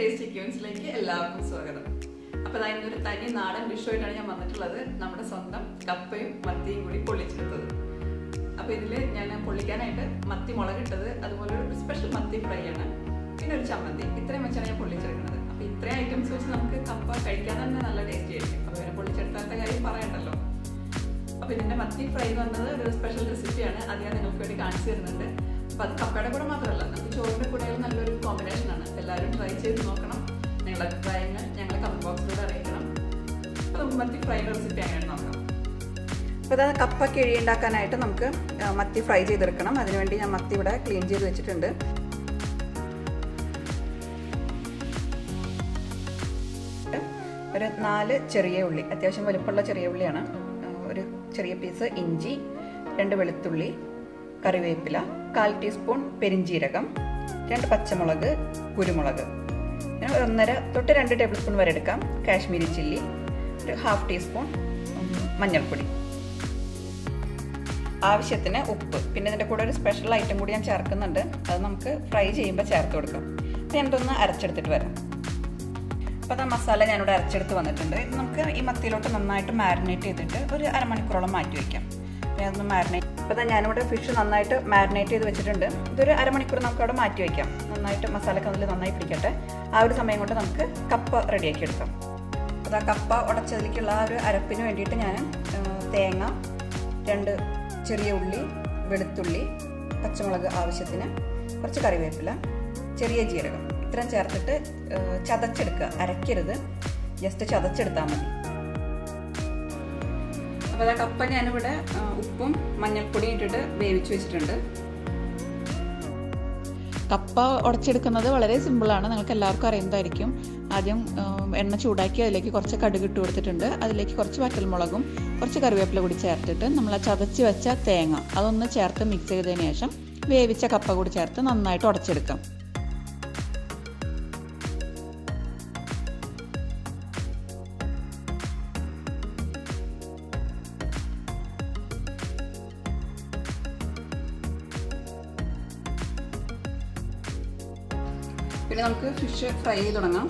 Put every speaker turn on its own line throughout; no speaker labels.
Tasty ക്യൂൻസിലേക്ക് എല്ലാവർക്കും സ്വാഗതം. അപ്പോൾ അതിനൊരു തനി നാടൻ ഡിഷുമായിട്ടാണ് ഞാൻ വന്നിട്ടുള്ളത്. നമ്മുടെ സ്വന്തം കപ്പയും മത്തിയും കൂടി പൊള്ളിച്ചെടുത്തത്. അപ്പോൾ ഇതിൽ ഞാൻ പൊള്ളിക്കാനായിട്ട് മത്തി മുളകിട്ടത്, അതുപോലെ ഒരു സ്പെഷ്യൽ മത്തി ഫ്രൈ ആണ്, പിന്നെ ഒരു ചമ്മന്തി, ഇത്രയും വെച്ചാണ് ഞാൻ പൊള്ളിച്ചെടുക്കുന്നത്. അപ്പോൾ ഇത്രയും ഐറ്റംസ് വെച്ച് നമുക്ക് കപ്പ കഴിക്കാൻ തന്നെ നല്ല ടേസ്റ്റി ആയിരിക്കും. അപ്പോൾ ഇതിനെ പൊള്ളിച്ചെടുക്കാത്ത കാര്യം പറയണ്ടല്ലോ. അപ്പോൾ ഇതിൻ്റെ മത്തി ഫ്രൈ വന്നത് ഒരു സ്പെഷ്യൽ റെസിപ്പിയാണ്. അത് ഞാൻ നിങ്ങൾക്ക് വേണ്ടി കാണിച്ചു തരുന്നുണ്ട്. അപ്പോൾ അത് കപ്പയുടെ കൂടെ മാത്രമല്ല, നമുക്ക് ചോറിൻ്റെ കൂടെ നല്ലൊരു കോമ്പിനേഷനാണ്. എല്ലാവരും ട്രൈ ചെയ്ത് നോക്കണം. നിങ്ങളുടെ അഭിപ്രായങ്ങൾ ഞങ്ങളെ കമൻറ്റ് ബോക്സിലൂടെ അറിയിക്കണം. അപ്പോൾ നമുക്ക് മത്തി ഫ്രൈയുടെ റെസിപ്പി അങ്ങനെ നോക്കാം. അപ്പോൾ അത് കപ്പ കിഴി ഉണ്ടാക്കാനായിട്ട് നമുക്ക് മത്തി ഫ്രൈ ചെയ്തെടുക്കണം. അതിനുവേണ്ടി ഞാൻ മത്തി ഇവിടെ ക്ലീൻ ചെയ്ത് വെച്ചിട്ടുണ്ട്. ഒരു 4 ചെറിയ ഉള്ളി, അത്യാവശ്യം വലുപ്പമുള്ള ചെറിയ ഉള്ളിയാണ്. ഒരു ചെറിയ പീസ് ഇഞ്ചി, 2 വെളുത്തുള്ളി, കറിവേപ്പില, 1/4 ടീസ്പൂൺ പെരിഞ്ജീരകം, 2 പച്ചമുളക്, കുരുമുളക്, 1.5 തൊട്ട് 2 ടേബിൾ സ്പൂൺ വരെ എടുക്കാം കാശ്മീരി ചില്ലി, ഒരു 1/2 ടീസ്പൂൺ മഞ്ഞൾപ്പൊടി, ആവശ്യത്തിന് ഉപ്പ്. പിന്നെ ഇതിൻ്റെ കൂടെ ഒരു സ്പെഷ്യൽ ഐറ്റം കൂടി ഞാൻ ചേർക്കുന്നുണ്ട്. അത് നമുക്ക് ഫ്രൈ ചെയ്യുമ്പോൾ ചേർത്ത് കൊടുക്കാം. അപ്പോൾ ഞാനിതൊന്ന് അരച്ചെടുത്തിട്ട് വരാം. അപ്പോൾ ആ മസാല ഞാനിവിടെ അരച്ചെടുത്ത് വന്നിട്ടുണ്ട്. ഇത് നമുക്ക് ഈ മത്തിയിലോട്ട് നന്നായിട്ട് മാരിനേറ്റ് ചെയ്തിട്ട് ഒരു അരമണിക്കൂറോളം മാറ്റി വയ്ക്കാം. അപ്പോൾ അതൊന്ന് മാരിനേറ്റ്. അപ്പോൾ ഞാനിവിടെ ഫിഷ് നന്നായിട്ട് മാരിനേറ്റ് ചെയ്ത് വെച്ചിട്ടുണ്ട്. ഇതൊരു അരമണിക്കൂർ നമുക്ക് അവിടെ മാറ്റി വയ്ക്കാം. നന്നായിട്ട് മസാലയൊക്കെ അതിൽ നന്നായി പിടിക്കട്ടെ. ആ ഒരു സമയം കൊണ്ട് നമുക്ക് കപ്പ റെഡിയാക്കി എടുക്കാം. അപ്പോൾ ആ കപ്പ ഉടച്ചതിലേക്കുള്ള ആ ഒരു അരപ്പിന് വേണ്ടിയിട്ട് ഞാൻ തേങ്ങ, 2 ചെറിയ ഉള്ളി, വെളുത്തുള്ളി, പച്ചമുളക് ആവശ്യത്തിന്, കുറച്ച് കറിവേപ്പില, ചെറിയ ജീരകം, ഇത്രയും ചേർത്തിട്ട് ചതച്ചെടുക്കുക. അരയ്ക്കരുത്, ജസ്റ്റ് ചതച്ചെടുത്താൽ മതി. അപ്പോൾ ആ കപ്പ ഞാനിവിടെ ഉപ്പും മഞ്ഞൾപ്പൊടിയും ഇട്ടിട്ട് വേവിച്ച് വെച്ചിട്ടുണ്ട്. കപ്പ ഉടച്ചെടുക്കുന്നത് വളരെ സിമ്പിളാണ്, നിങ്ങൾക്ക് എല്ലാവർക്കും അറിയുന്നതായിരിക്കും. ആദ്യം എണ്ണ ചൂടാക്കി അതിലേക്ക് കുറച്ച് കടുക് ഇട്ട് കൊടുത്തിട്ടുണ്ട്. അതിലേക്ക് കുറച്ച് വറ്റൽമുളകും കുറച്ച് കറിവേപ്പില കൂടി ചേർത്തിട്ട് നമ്മൾ ചതച്ച് വെച്ച തേങ്ങ അതൊന്ന് ചേർത്ത് മിക്സ് ചെയ്തതിന് ശേഷം വേവിച്ച കപ്പ കൂടി ചേർത്ത് നന്നായിട്ട് ഉടച്ചെടുക്കാം. പിന്നെ നമുക്ക് ഫിഷ് ഫ്രൈ ചെയ്ത് തുടങ്ങാം.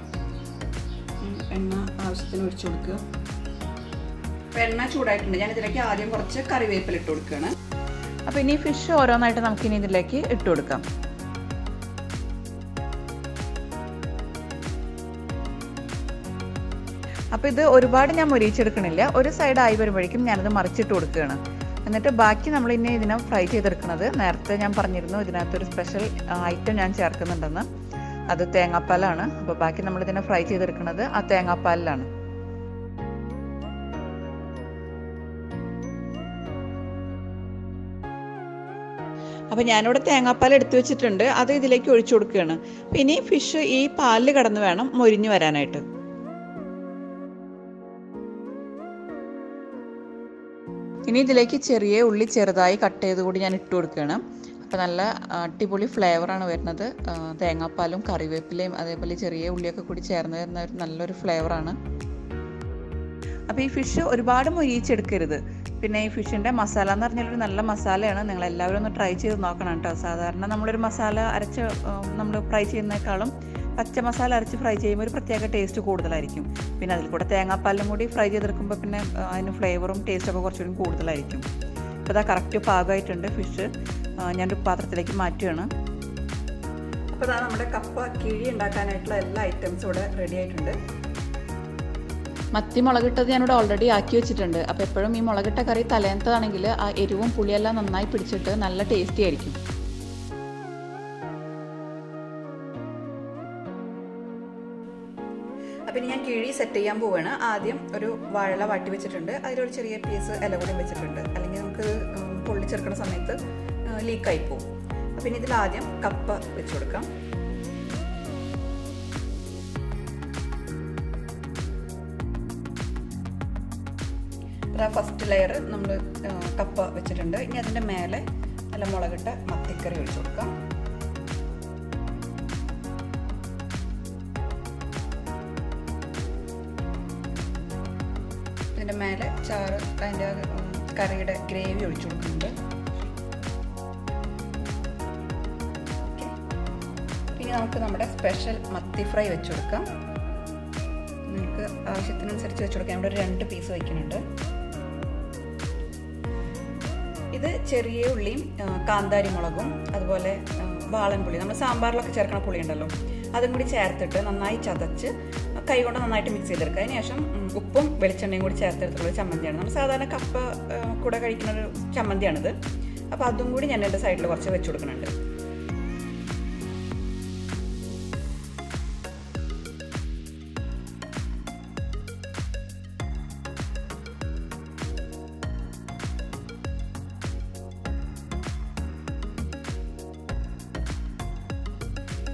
എണ്ണ ആവശ്യത്തിന് ഒഴിച്ചു കൊടുക്കുക. അപ്പോൾ എണ്ണ ചൂടായിട്ടുണ്ട്. ഞാൻ ഇതിലേക്ക് ആദ്യം കുറച്ച് കറിവേപ്പില ഇട്ട് കൊടുക്കുകയാണ്. അപ്പോൾ ഇനി ഫിഷ് ഓരോന്നായിട്ട് നമുക്കിനി ഇതിലേക്ക് ഇട്ട് കൊടുക്കാം. അപ്പോൾ ഇത് ഒരുപാട് ഞാൻ മൊരിയിച്ചെടുക്കണില്ല. ഒരു സൈഡ് ആയി വരുമ്പോഴേക്കും ഞാനത് മറിച്ചിട്ട് കൊടുക്കുകയാണ്. എന്നിട്ട് ബാക്കി നമ്മൾ ഇനി ഇതിനെ ഫ്രൈ ചെയ്തെടുക്കുന്നത്, നേരത്തെ ഞാൻ പറഞ്ഞിരുന്നു ഇതിനകത്തൊരു സ്പെഷ്യൽ ഐറ്റം ഞാൻ ചേർക്കുന്നുണ്ടെന്ന്. അത് തേങ്ങാപ്പാലാണ്. അപ്പോൾ ബാക്കി നമ്മളിതിനെ ഫ്രൈ ചെയ്തെടുക്കുന്നത് ആ തേങ്ങാപ്പാലിലാണ്. അപ്പോൾ ഞാനിവിടെ തേങ്ങാപ്പാൽ എടുത്തു വെച്ചിട്ടുണ്ട്. അത് ഇതിലേക്ക് ഒഴിച്ചു കൊടുക്കുകയാണ്. പിന്നെ ഫിഷ് ഈ പാലിൽ കിടന്ന് വേണം മൊരിഞ്ഞു വരാനായിട്ട്. ഇനി ഇതിലേക്ക് ചെറിയ ഉള്ളി ചെറുതായി കട്ട് ചെയ്ത് കൂടി ഞാൻ ഇട്ട് കൊടുക്കുകയാണ്. അപ്പോൾ നല്ല അടിപൊളി ഫ്ലേവറാണ് വരുന്നത്. തേങ്ങാപ്പാലും കറിവേപ്പിലയും അതേപോലെ ചെറിയ ഉള്ളിയൊക്കെ കൂടി ചേർന്ന് വരുന്ന ഒരു നല്ലൊരു ഫ്ലേവറാണ്. അപ്പോൾ ഈ ഫിഷ് ഒരുപാട് മൊരിയിച്ചെടുക്കരുത്. പിന്നെ ഈ ഫിഷിൻ്റെ മസാല എന്ന് പറഞ്ഞാൽ നല്ല മസാലയാണ്. നിങ്ങളെല്ലാവരും ഒന്ന് ട്രൈ ചെയ്ത് നോക്കണം കേട്ടോ. സാധാരണ നമ്മളൊരു മസാല അരച്ച് നമ്മൾ ഫ്രൈ ചെയ്യുന്നതിനേക്കാളും പച്ച മസാല അരച്ച് ഫ്രൈ ചെയ്യുമ്പോൾ ഒരു പ്രത്യേക ടേസ്റ്റ് കൂടുതലായിരിക്കും. പിന്നെ അതിൽ കൂടെ തേങ്ങാപ്പാലും കൂടി ഫ്രൈ ചെയ്തെടുക്കുമ്പോൾ പിന്നെ അതിന് ഫ്ലേവറും ടേസ്റ്റൊക്കെ കുറച്ചുകൂടി കൂടുതലായിരിക്കും. അപ്പോൾ അതാ കറക്റ്റ് പാകമായിട്ടുണ്ട് ഫിഷ്. ഞാനൊരു പാത്രത്തിലേക്ക് മാറ്റുകയാണ്. അപ്പോൾ അതാ നമ്മുടെ കപ്പ കിഴി ഉണ്ടാക്കാനായിട്ടുള്ള എല്ലാ ഐറ്റംസും ഇവിടെ റെഡി ആയിട്ടുണ്ട്. മത്തി മുളകിട്ടത് ഞാനിവിടെ ഓൾറെഡി ആക്കി വെച്ചിട്ടുണ്ട്. അപ്പോൾ എപ്പോഴും ഈ മുളകിട്ട കറി തലേന്നതാണെങ്കിൽ ആ എരിവും പുളിയെല്ലാം നന്നായി പിടിച്ചിട്ട് നല്ല ടേസ്റ്റി ആയിരിക്കും. പിന്നെ ഞാൻ കിഴി സെറ്റ് ചെയ്യാൻ പോവുകയാണ്. ആദ്യം ഒരു വാഴ വാട്ടി വെച്ചിട്ടുണ്ട്. അതിലൊരു ചെറിയ പീസ് ഇല കൂടി വെച്ചിട്ടുണ്ട്. അല്ലെങ്കിൽ നമുക്ക് പൊള്ളിച്ചെടുക്കുന്ന സമയത്ത് ലീക്കായി പോകും. പിന്നെ ഇതിലാദ്യം കപ്പ വെച്ച് കൊടുക്കാം. ഫസ്റ്റ് ലെയർ നമ്മൾ കപ്പ വെച്ചിട്ടുണ്ട്. ഇനി അതിൻ്റെ മേലെ നല്ല മുളകിട്ട മത്തിക്കറി ഒഴിച്ചു കൊടുക്കാം. ഇതിൻ്റെ മേലെ ചാറ്, അതിൻ്റെ കറിയുടെ ഗ്രേവി ഒഴിച്ചു കൊടുക്കുന്നുണ്ട്. നമുക്ക് നമ്മുടെ സ്പെഷ്യൽ മത്തി ഫ്രൈ വെച്ച് കൊടുക്കാം. നിങ്ങൾക്ക് ആവശ്യത്തിനനുസരിച്ച് വെച്ച് കൊടുക്കാം. ഇവിടെ ഒരു 2 പീസ് വയ്ക്കുന്നുണ്ട്. ഇത് ചെറിയ ഉള്ളിയും കാന്താരി മുളകും അതുപോലെ വാളൻപുളി, നമ്മൾ സാമ്പാറിലൊക്കെ ചേർക്കണ പുളി ഉണ്ടല്ലോ, അതും കൂടി ചേർത്തിട്ട് നന്നായി ചതച്ച് കൈകൊണ്ട് നന്നായിട്ട് മിക്സ് ചെയ്തെടുക്കുക. അതിനുശേഷം ഉപ്പും വെളിച്ചെണ്ണയും കൂടി ചേർത്തെടുത്തുള്ള ചമ്മന്തിയാണ്. നമ്മൾ സാധാരണ കപ്പ കൂടെ കഴിക്കുന്ന ഒരു ചമ്മന്തിയാണിത്. അപ്പോൾ അതും കൂടി ഞാൻ എൻ്റെ സൈഡിൽ കുറച്ച് വെച്ച് കൊടുക്കുന്നുണ്ട്.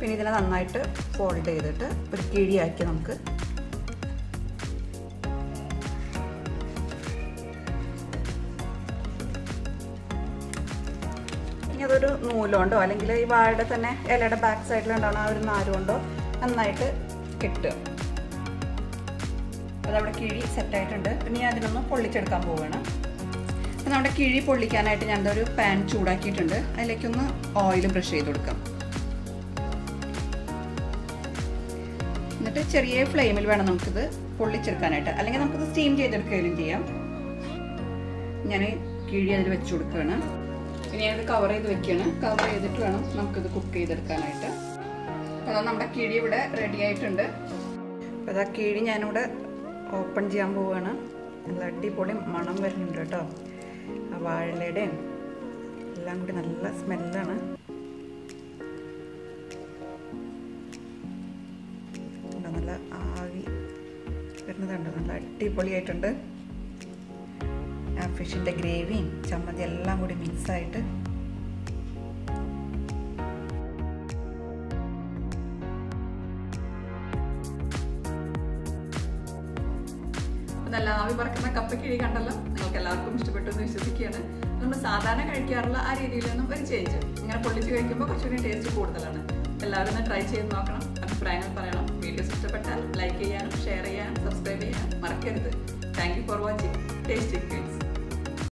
പിന്നെ ഇതിനെ നന്നായിട്ട് ഫോൾഡ് ചെയ്തിട്ട് ഒരു കിഴിയാക്കി നമുക്ക് ഇനി അതൊരു നൂലുകൊണ്ടോ അല്ലെങ്കിൽ ഈ വാഴയുടെ തന്നെ ഇലയുടെ ബാക്ക് സൈഡിലുണ്ടാവുന്ന ആ ഒരു നാരുകൊണ്ടോ നന്നായിട്ട് കിട്ടുക. അതവിടെ കിഴി സെറ്റായിട്ടുണ്ട്. പിന്നെ ഞാൻ അതിനൊന്ന് പൊള്ളിച്ചെടുക്കാൻ പോവുകയാണ്. അപ്പം നമ്മുടെ കിഴി പൊള്ളിക്കാനായിട്ട് ഞാൻ ഒരു പാൻ ചൂടാക്കിയിട്ടുണ്ട്. അതിലേക്കൊന്ന് ഓയിൽ ബ്രഷ് ചെയ്ത് കൊടുക്കാം. എന്നിട്ട് ചെറിയ ഫ്ലെയിമിൽ വേണം നമുക്കിത് പൊള്ളിച്ചെടുക്കാനായിട്ട്, അല്ലെങ്കിൽ നമുക്കിത് സ്റ്റീം ചെയ്തെടുക്കുകയും ചെയ്യാം. ഞാൻ കിഴി അതിൽ വെച്ച് കൊടുക്കുകയാണ്. ഇനി ഞാനിത് കവർ ചെയ്ത് വെക്കുകയാണ്. കവർ ചെയ്തിട്ട് വേണം നമുക്കിത് കുക്ക് ചെയ്തെടുക്കാനായിട്ട്. അപ്പോൾ അതാ നമ്മുടെ കിഴി ഇവിടെ റെഡി ആയിട്ടുണ്ട്. അപ്പോൾ അതാ കിഴി ഞാനിവിടെ ഓപ്പൺ ചെയ്യാൻ പോവുകയാണ്. നല്ല അടിപൊളി മണം വരുന്നുണ്ട് കേട്ടോ. ആ വാഴയിലയുടെയും എല്ലാം കൂടി നല്ല സ്മെല്ലാണ്. നല്ല ആവി വരുന്നതുണ്ട്. നല്ല അടിപൊളിയായിട്ടുണ്ട്. ആ ഫിഷിൻ്റെ ഗ്രേവിയും ചമ്മന്തി എല്ലാം കൂടി മിക്സായിട്ട് നല്ല ആവി പറക്കുന്ന കപ്പക്കിഴി കണ്ടല്ലോ. നിങ്ങൾക്ക് എല്ലാവർക്കും ഇഷ്ടപ്പെട്ടു എന്ന് വിശ്വസിക്കുകയാണ്. നമ്മൾ സാധാരണ കഴിക്കാറുള്ള ആ രീതിയിലൊന്നും ഒരു ചേഞ്ച്, ഇങ്ങനെ പൊള്ളിച്ച് കഴിക്കുമ്പോൾ കുറച്ചുകൂടി ടേസ്റ്റ് കൂടുതലാണ്. എല്ലാവരും ഒന്ന് ട്രൈ ചെയ്ത് നോക്കണം. അഭിപ്രായങ്ങൾ പറയണം. വീഡിയോസ് ഇഷ്ടപ്പെട്ടാൽ ലൈക്ക് ചെയ്യാനും ഷെയർ ചെയ്യാനും സബ്സ്ക്രൈബ് ചെയ്യാനും മറക്കരുത്. Thank you for watching tasty feels.